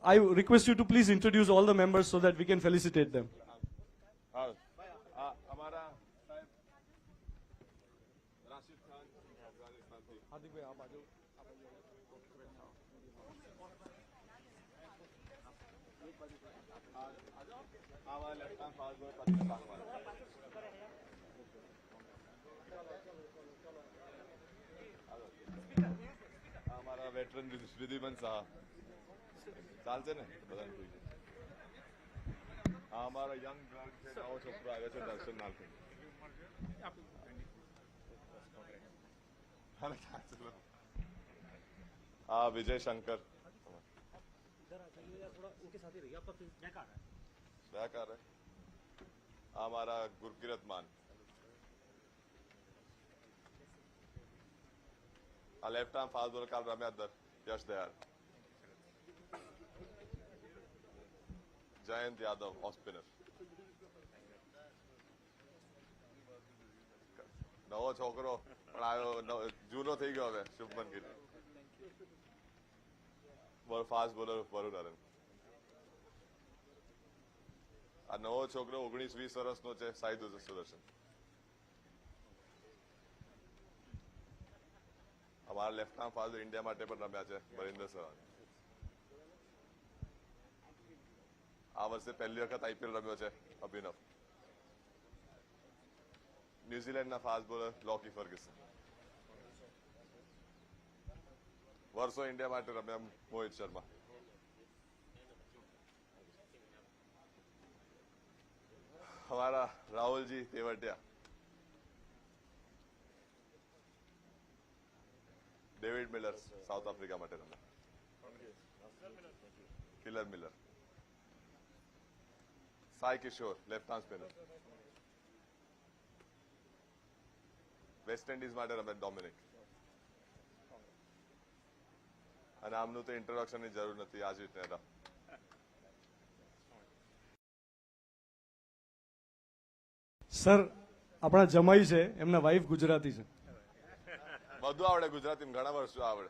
I request you to please introduce all the members so that we can felicitate them. हमारा साहब राशिद खान अफगानिस्तान से हार्दिक भाई आप आ जाओ. हमारा left hand fast bowler Pakistan वाला हमारा वेटरन विधिमन साहब ચાલશે ને બધાને પૂછે આ અમારા યંગ બ્લડ છે નવો છોકરો આવ્યો છે દર્શન નાલથી हाँ विजय शंकर बैक आ रहा है हमारा गुरकीरत मान लेफ्ट आर्म फास्ट बॉलर काल रम्या दर यश दयाल जयंत यादव ऑफ स्पिनर नवो छोकरो પણ આવ્યો જૂનો થઈ ગયો હવે શુભમન ગિલ ફાસ્ટ બોલર વરુણ અરન આ નવો છોકરો 19-20 વર્ષનો છે સાહિદ સુદર્શન અમારા લેફ્ટ આર્મ ફાસ્ટ ઇન્ડિયા માટે પણ રમ્યા છે બરિન્દર સરાન આ વર્ષે પહેલી વખત આઈપીએલ રમ્યો છે અભિનવ ન્યુઝીલેન્ડના ફાસ્ટ બોલર લોકી ફર્ગ્યુસન વર્ષો ઇન્ડિયા માટે રમ્યા મોહિત શર્મા हमारा Rahul ji Tewatia David Miller South Africa માટે રમ્યા killer Miller Sai Kishore left arm spinner West Indies માટે રમે ડોમિનિક અને આમનું તો ઇન્ટ્રોડક્શનની જરૂર નથી આજીત નેહરા સર આપણા જમાઈ છે એમના વાઇફ ગુજરાતી છે બધું આવડે ગુજરાતીમાં ઘણા વર્ષો આવડે